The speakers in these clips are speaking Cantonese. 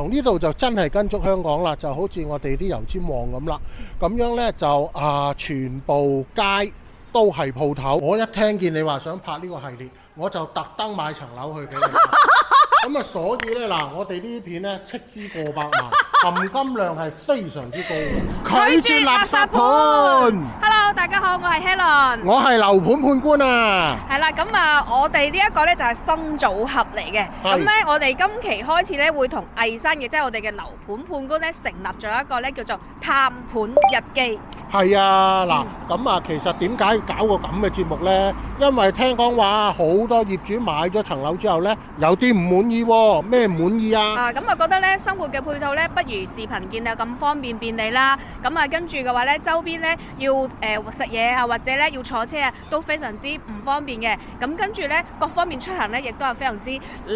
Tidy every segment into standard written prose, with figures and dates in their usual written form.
呢度就真係跟足香港啦，就好似我哋啲油尖旺咁啦。咁樣呢，就全部街都係鋪頭。我一聽見你話想拍呢個系列，我就特登買層樓去俾你拍。咁啊，所以呢，嗱，我哋呢啲片呢，斥資過百萬，含金量係非常之高嘅。拒絕垃圾盤。Hello， 大家好，我係 Helen， 我係樓盤判官啊。係啦，咁我哋呢一個呢就係新組合嚟嘅。咁呢，我哋今期開始呢會同魏生，亦即係我哋嘅樓盤判官呢，成立咗一個呢叫做探盤日記。係啊，嗱，咁其實點解搞個咁嘅節目呢？因為聽講話好多業主買咗層樓之後呢，有啲唔滿意喎。咩唔滿意啊？咁覺得呢，生活嘅配套呢，不如視頻見啊咁方便便利啦。咁跟住嘅話呢，周邊呢要食嘢啊，或者呢要坐車啊，都非常之唔方便嘅。咁跟住呢，各方面出行呢，亦都係非常之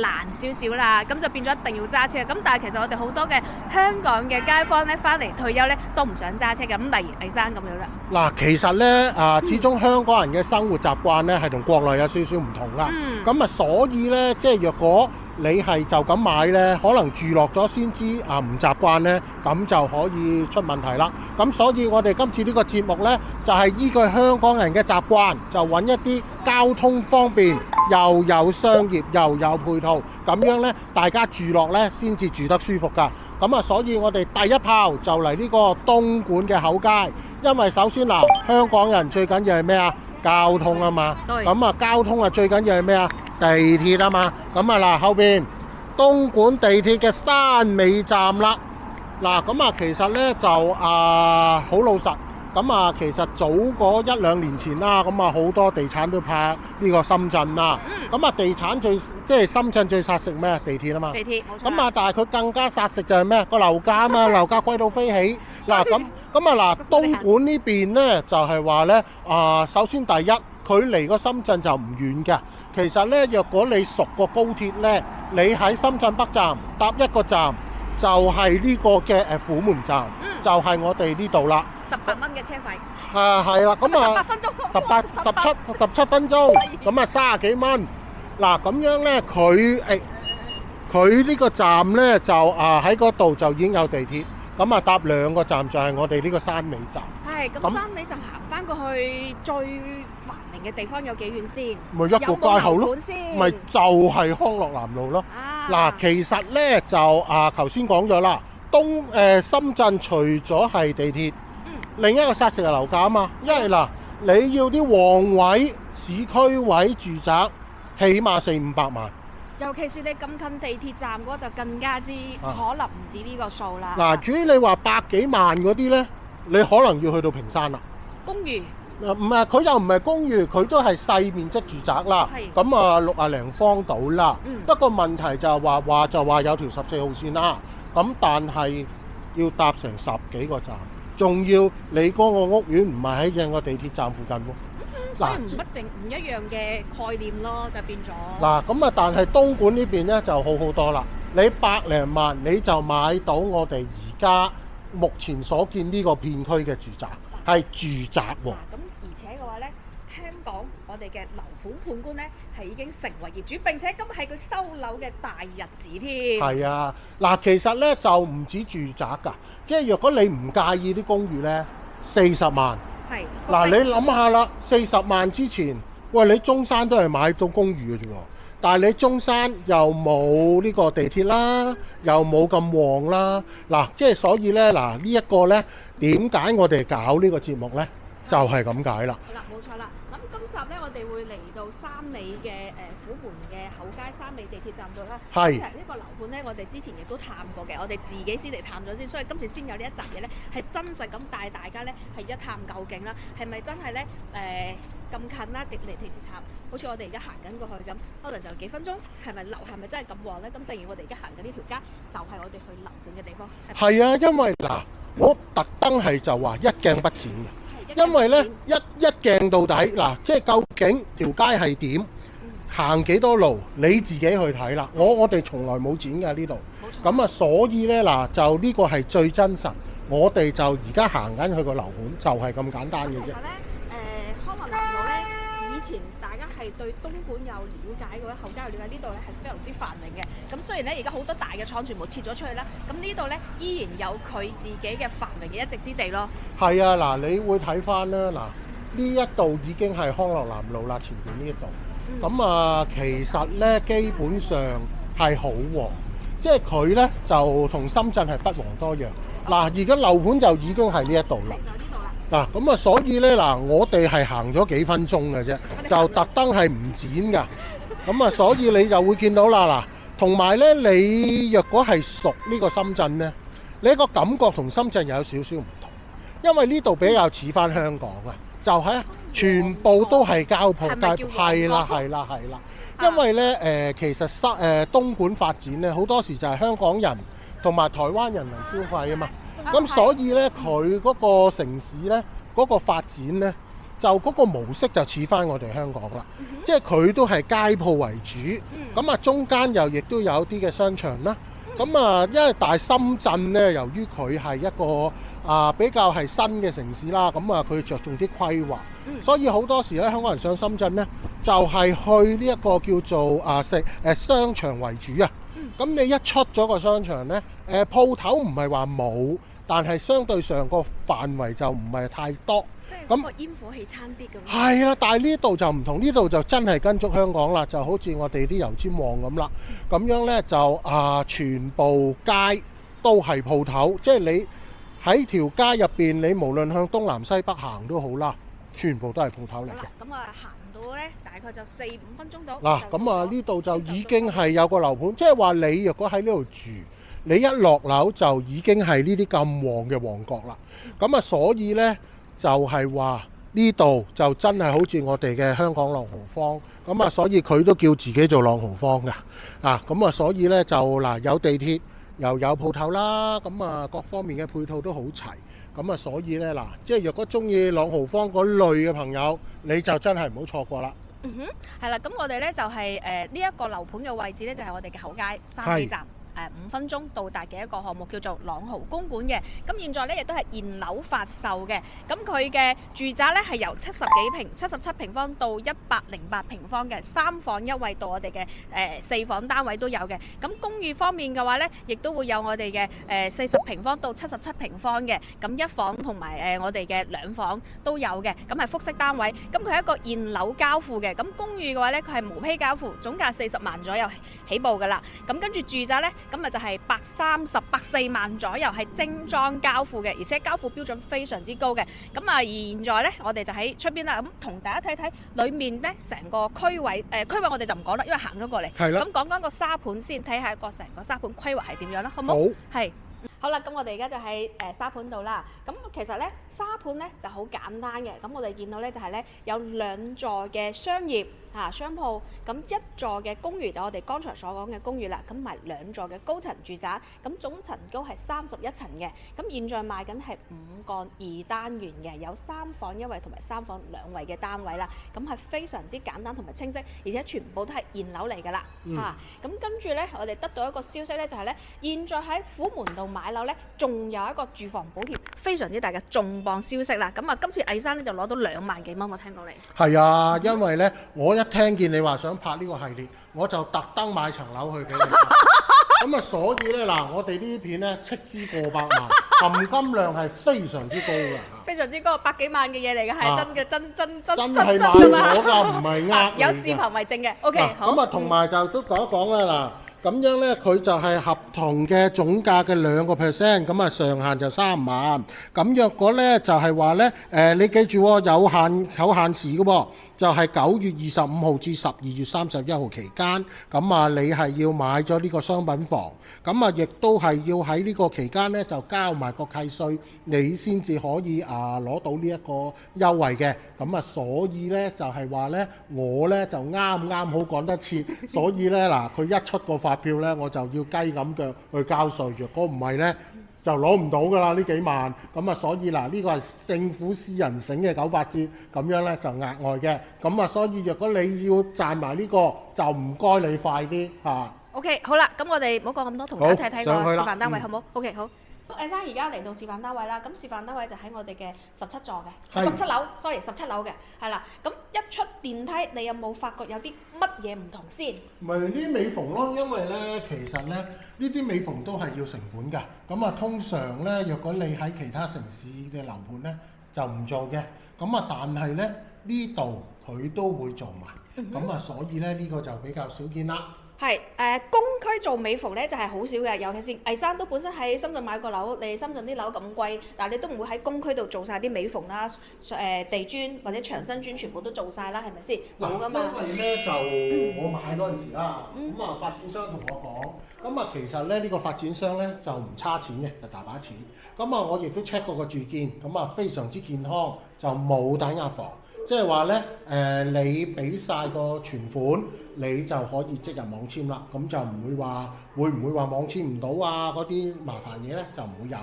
難少少啦。咁就變咗一定要揸車。咁但係其實我哋好多嘅香港嘅街坊呢，翻嚟退休呢，都唔想揸車嘅。咁例如魏生咁樣啦。嗱，其實呢，始終香港人嘅生活習慣呢，係同國內有少少唔同啦。咁所以呢，即係若果你係就咁買呢，可能住落咗先知唔習慣呢，咁就可以出問題啦。咁所以我哋今次呢個節目呢，就係依據香港人嘅習慣，就揾一啲交通方便，又有商業又有配套，咁樣呢，大家住落呢先至住得舒服㗎。咁所以我哋第一炮就嚟呢個東莞嘅口街，因為首先嗱，香港人最緊要係咩啊？交通啊嘛。咁交通最緊要係咩啊？地鐵啊嘛。咁嗱，後邊東莞地鐵嘅山尾站啦。嗱，咁其實呢就好老實。咁其實早嗰一兩年前啦，咁好多地產都拍呢個深圳啦。咁地產即係深圳最殺食咩？地鐵啊嘛。地鐵冇錯。咁但係佢更加殺食就係咩？個樓價啊嘛，樓價貴到飛起。嗱，咁嗱，東莞呢邊呢，就係話呢，首先第一，佢離個深圳就唔遠嘅。其實呢，若果你熟個高鐵呢，你喺深圳北站搭一個站，就係呢個嘅虎門站，就係我哋呢度啦。18蚊嘅車費。係啦，咁18分鐘。17分鐘，咁30幾蚊。嗱，咁樣呢，佢呢個站呢，就喺嗰度就已經有地鐵，咁搭2個站就係我哋呢個山尾站。係，咁山尾站行翻過去最繁榮嘅地方有幾遠先？咪一個街口咯，咪就係康樂南路咯。嗱，其實呢，就頭先講咗啦，深圳除咗係地鐵，另一個殺食係樓價啊嘛。因為嗱，你要啲旺位、市區位住宅，起碼400-500萬。尤其是你咁近地鐵站嗰就更加之可能唔止呢個數啦。嗱，至於你話100幾萬嗰啲呢，你可能要去到坪山啦。公寓？唔係，佢又唔係公寓，佢都係細面積住宅啦。咁60零方到啦。不過問題就係話有條14號線啦。咁但係要搭成10幾個站，仲要你嗰個屋苑唔係喺正個地鐵站附近喎。所以唔一樣嘅概念咯，就變咗。嗱，咁但係東莞呢邊呢就好多啦。你100零萬你就買到我哋而家目前所見呢個片區嘅住宅，係住宅喎。咁而且嘅話呢，聽講我哋嘅樓盤判官呢係已經成為業主，並且今日係佢收樓嘅大日子添。係啊，嗱，其實呢就唔止住宅㗎，即係若果你唔介意啲公寓呢，40萬。嗱，你諗下啦，40萬之前，喂，你中山都係買到公寓嘅啫喎，但係你中山又冇呢個地鐵啦，又冇咁旺啦，嗱，即係所以呢，嗱，呢一個呢，點解我哋搞呢個節目呢？就係咁解啦。係啦，冇錯啦。咁今集呢，我哋會嚟到山尾嘅虎門嘅口街山尾地鐵站度啦。其實呢個樓盤呢，我哋之前亦都探過嘅，我哋自己先嚟探咗先，所以今次先有呢一集嘢呢，係真實咁帶大家呢，係一探究竟啦，係咪真係呢？咁近啦，離地鐵站，好似我哋而家行緊過去咁，可能就幾分鐘，係咪樓係咪真係咁旺呢？咁正如我哋而家行緊呢條街，就係我哋去樓盤嘅地方。係啊，因為嗱，我特登係就話一鏡不剪嘅。因為呢，一鏡到底嗱，即係究竟條街係點，行幾多路，你自己去睇啦。我哋從來冇剪㗎呢度，咁所以呢，嗱，就呢個係最真實。我哋就而家行緊去個樓盤，就係咁簡單嘅啫。康樂南路呢，以前大家係係對東莞有了解嘅話，後街有了解，呢度咧係非常之繁榮嘅。咁雖然咧而家好多大嘅廠全部撤咗出去啦，咁呢度咧依然有佢自己嘅繁榮嘅一席之地咯。係啊，嗱，你會睇翻啦，嗱，呢一度已經係康樂南路啦，前邊呢一度。咁其實咧基本上係好旺，即係佢咧就同深圳係不遑多讓。嗱，而家樓盤就已經係呢一度啦。嗱，咁所以咧我哋係行咗幾分鐘嘅啫，就特登係唔剪㗎。咁所以你就會見到啦，嗱，同埋咧，你若果係熟呢個深圳咧，你個感覺同深圳有少少唔同，因為呢度比較似翻香港啊，就係全部都係交鋪街，係啦。因為咧其實東莞發展咧，好多時就係香港人同埋台灣人嚟消費啊嘛。咁所以咧，佢嗰個城市咧，嗰個發展咧，就嗰個模式就似翻我哋香港啦。即係佢都係街鋪為主，咁中間又亦都有啲嘅商場啦。咁因為大深圳咧，由於佢係一個比較係新嘅城市啦，咁佢着重啲規劃，所以好多時咧，香港人上深圳咧，就係去呢一個叫做商場為主啊。咁你一出咗個商場咧，鋪頭唔係話冇，但係相對上個範圍就唔係太多。即係個煙火氣差啲咁。係啦，但係呢度就唔同，呢度就真係跟足香港啦，就好似我哋啲油尖旺咁啦。咁樣咧就全部街都係鋪頭，即係你喺條街入邊，你無論向東南西北行都好啦，全部都係鋪頭嚟嘅。咁行到咧，大概就4-5分鐘到。嗱，咁呢度就已經係有個樓盤，即係話你若果喺呢度住，你一落樓就已經係呢啲咁旺嘅旺角啦。咁所以呢，就係話呢度就真係好似我哋嘅香港朗豪坊。咁所以佢都叫自己做朗豪坊㗎。咁所以呢，就有地鐵又有鋪頭啦，咁各方面嘅配套都好齊。咁所以呢，即係若果中意朗豪坊嗰類嘅朋友，你就真係唔好錯過啦。係啦，咁我哋呢就係呢一個樓盤嘅位置呢，就係我哋嘅後街3尾站。5分鐘到達嘅一個項目叫做朗豪公館嘅，咁現在咧亦都係現樓發售嘅。咁佢嘅住宅咧係由77平方到108平方嘅3房1衛到我哋嘅4房單位都有嘅。咁公寓方面嘅話咧，亦都會有我哋嘅40平方到77平方嘅，咁1房同埋我哋嘅2房都有嘅。咁係複式單位，咁佢係一個現樓交付嘅。咁公寓嘅話咧，佢係無坯交付，總價40萬左右起步噶啦。咁跟住住宅咧。咁就係140萬左右，係精裝交付嘅，而且交付標準非常之高嘅。咁而現在呢，我哋就喺出邊啦。咁同大家睇睇裏面呢，成個區位我哋就唔講啦，因為行咗過嚟。係啦。咁講講個沙盤先，睇下成個沙盤規劃係點樣啦，好唔好？好。係。好啦，咁我哋而家就喺沙盤度啦。咁其實呢，沙盤呢就好簡單嘅。咁我哋見到呢，就係呢有2座嘅商業商鋪，咁1座嘅公寓就我哋剛才所講嘅公寓啦。咁埋2座嘅高層住宅，咁總層高係31層嘅。咁現在賣緊係5個2單元嘅，有3房1衛同埋3房2衛嘅單位啦。咁係非常之簡單同埋清晰，而且全部都係現樓嚟㗎啦。咁跟住呢，我哋得到一個消息呢，就係呢現在喺虎門度買樓呢，仲有一個住房補貼，非常之大嘅重磅消息啦！咁今次魏生呢就攞到2萬幾蚊，我聽講你係啊，因為呢，我一聽見你話想拍呢個系列，我就特登買層樓去俾你。咁所以呢，我哋呢啲片呢，斥資過百萬，含金量係非常之高嘅。非常之高，100幾萬嘅嘢嚟嘅，係真嘅，真係買咗㗎，唔係呃你。有視頻為證嘅。OK， 好。咁同埋就都講一講啦嗱。咁樣呢，佢就係合同嘅總價嘅2%，咁上限就3萬。咁若果呢，就係話呢，你記住喎，有限時嘅喎，就係9月25號至12月31號期間。咁你係要買咗呢個商品房，咁亦都係要喺呢個期間呢，就交埋個契稅，你先至可以攞到呢一個優惠嘅。咁所以呢，就係話呢，我呢，就啱好趕得切，所以呢，佢一出個發票呢，我就要雞咁腳去交稅，若果唔係呢，就攞唔到㗎啦呢幾萬。咁所以呢個係政府私人醒嘅98折，咁樣呢，就額外嘅。咁所以若果你要賺埋呢個，就唔該你快啲嚇。OK， 好啦，咁我哋唔好講咁多，同大家睇睇個示範單位好唔好？OK， 好。魏生而家嚟到示範單位啦，咁示範單位就喺我哋嘅17座嘅，17樓，sorry，17樓嘅，係啦。咁一出電梯，你有冇發覺有啲乜嘢唔同先？咪啲尾縫咯，因為咧其實咧呢啲尾縫都係要成本㗎。咁啊，通常咧若果你喺其他城市嘅樓盤咧就唔做嘅。咁啊，但係咧呢度佢都會做埋。咁啊，所以咧呢個就比較少見啦。係公區做尾縫咧就係好少嘅，尤其是魏生都本身喺深圳買過樓，你深圳啲樓咁貴，但係你都唔會喺公區度做晒啲尾縫啦，地磚或者牆身磚全部都做晒啦，係咪先？冇噶嘛。因為咧就我買嗰陣時啦，咁啊發展商同我講，咁啊其實咧呢個發展商咧就唔差錢嘅，就大把錢。咁啊我亦都 check 過個住建，咁啊非常之健康，就冇抵押房。即係話咧，你俾晒個存款，你就可以即日網簽啦。咁就唔會話會唔會話網簽唔到啊？嗰啲麻煩嘢咧就唔會有。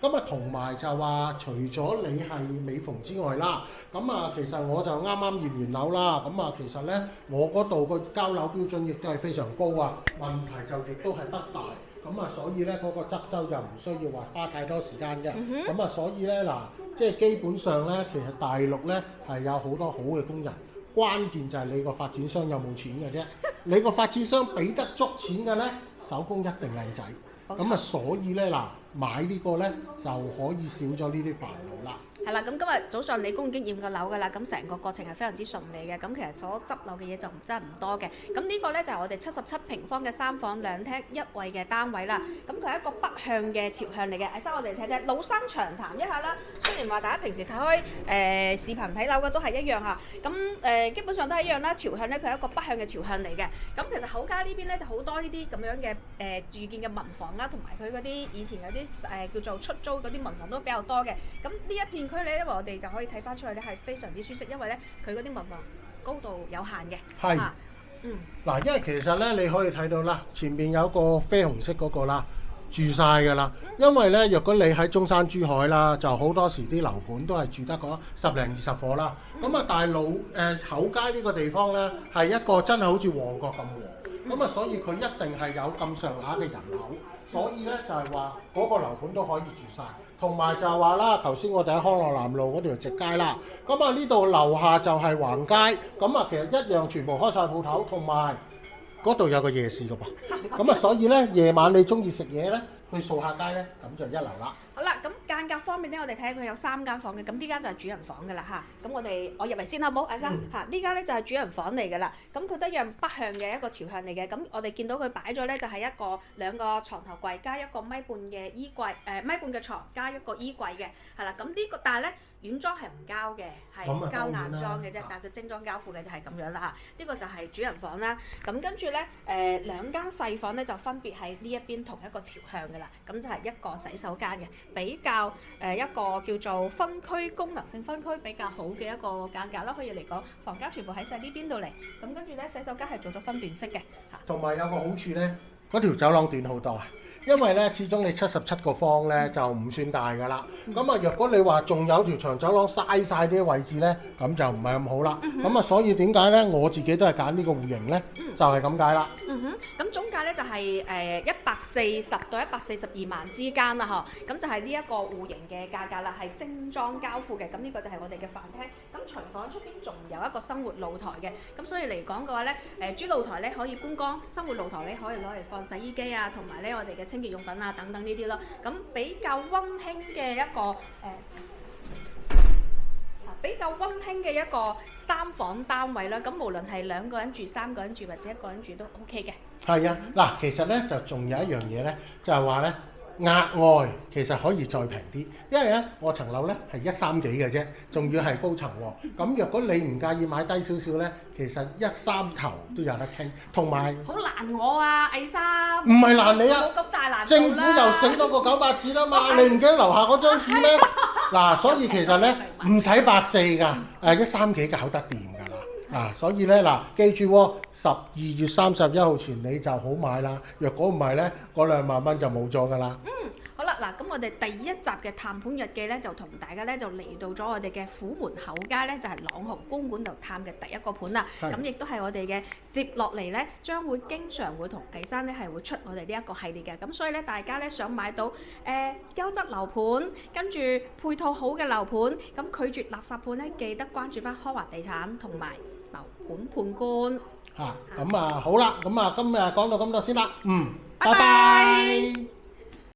咁啊，同埋就話除咗你係尾縫之外啦，咁啊其實我就啱啱驗完樓啦。咁啊其實咧，我嗰度個交樓標準亦都係非常高啊。問題就亦都係不大。咁啊，所以咧嗰個執收就唔需要話花太多時間嘅。咁啊，所以咧嗱，即係基本上咧，其實大陸咧係有好多好嘅工人，關鍵就係你個發展商有冇錢嘅啫。你個發展商俾得足錢嘅咧，手工一定靚仔。咁啊，所以咧嗱，買呢個咧就可以少咗呢啲煩惱啦。係啦，咁今日早上你都已經驗過樓㗎啦，咁成個過程係非常之順利嘅，咁其實所執漏嘅嘢就真係唔多嘅。咁呢個咧就係我哋77平方嘅3房2廳1衛嘅單位啦。咁佢係一個北向嘅朝向嚟嘅。阿生，我哋睇睇老生長談一下啦。雖然話大家平時睇開視頻睇樓嘅都係一樣嚇，咁基本上都係一樣啦。朝向咧佢係一個北向嘅朝向嚟嘅。咁其實口街呢邊咧就好多呢啲咁樣嘅住建嘅民房啦，同埋佢嗰啲以前有啲叫做出租嗰啲民房都比較多嘅。咁呢一片區咧，因為我哋就可以睇翻出去咧，係非常之舒適，因為咧佢嗰啲民房高度有限嘅。係。嗱，因為其實咧你可以睇到啦，前面有個啡紅色嗰個啦，住晒㗎啦。因為咧，若果你喺中山珠海啦，就好多時啲樓盤都係住得嗰10零20夥啦。咁啊，大路口街呢個地方咧，係一個真係好似旺角咁旺。咁啊，所以佢一定係有咁上下嘅人口。所以咧就係話嗰個樓盤都可以住晒，同埋就係話啦，頭先我哋喺康樂南路嗰條直街啦，咁啊呢度樓下就係橫街，咁啊其實一樣全部開晒鋪頭，同埋嗰度有個夜市㗎噃，咁啊所以咧夜晚你中意食嘢咧，去掃下街咧，咁就一流啦。好啦，咁間隔方面咧，我哋睇下佢有3間房嘅，咁呢間就係主人房㗎啦嚇。咁我入嚟先好冇，阿生嚇，呢間咧就係主人房嚟㗎啦。咁佢都一樣北向嘅一個朝向嚟嘅。咁我哋見到佢擺咗咧就係兩個床頭櫃加一個米半嘅衣櫃，米半嘅床加一個衣櫃嘅，係啦。咁呢個但係咧軟裝係唔交嘅，係交硬裝嘅啫。但係佢精裝交付嘅就係咁樣啦嚇。呢個就係主人房啦。咁跟住咧2間細房咧就分別喺呢一邊同一個朝向㗎啦。咁就係一個洗手間嘅。比較一個叫做分區功能性分區比較好嘅一個間隔啦，可以嚟講房間全部喺晒呢邊度嚟，咁跟住咧洗手間係做咗分段式嘅嚇。同埋有個好處咧，嗰條走廊短好多啊，因為咧始終你77個方咧就唔算大㗎啦。咁啊，若果你話仲有條長走廊嘥晒啲位置咧，咁就唔係咁好啦。咁啊，所以點解咧我自己都係揀呢個戶型咧，就係咁解啦。咁總價咧就係140到142萬之間啦，咁就係呢一個戶型嘅價格啦，係精裝交付嘅。咁呢個就係我哋嘅飯廳。咁廚房出邊仲有一個生活露台嘅。咁所以嚟講嘅話咧，主露台咧可以觀光，生活露台咧可以攞嚟放洗衣機啊，同埋咧我哋嘅清潔用品啊等等呢啲咯。咁比較溫馨嘅一個3房單位啦，咁無論係2個人住、3個人住或者1個人住都 OK 嘅。係啊，嗱，其實咧就仲有一樣嘢咧，就係話咧額外其實可以再平啲，因為咧我層樓咧係130幾嘅啫，仲要係高層喎。咁若果你唔介意買低少少咧，其實130頭都有得傾，同埋好難我啊，魏生。唔係難你啊，冇咁大難度啦。政府就醒多個98字啦嘛，你唔記得樓下嗰張紙咩？嗱，所以其實咧唔使140㗎，130幾搞得掂㗎啦。所以咧嗱，記住喎，12月31號前你就好買啦。若果唔係咧，嗰2萬蚊就冇咗㗎啦。好啦，嗱，咁我哋第一集嘅探盤日記咧，就同大家咧就嚟到咗我哋嘅虎門口街咧，就係朗豪公館度探嘅第一個盤啦。咁亦都係我哋嘅接落嚟咧，將會經常會同藝山咧係會出我哋呢一個系列嘅。咁所以咧，大家咧想買到優質樓盤，跟住配套好嘅樓盤，咁拒絕垃圾盤咧，記得關注翻康華地產同埋樓盤判官。咁好啦，咁今日講到咁多先啦。拜拜。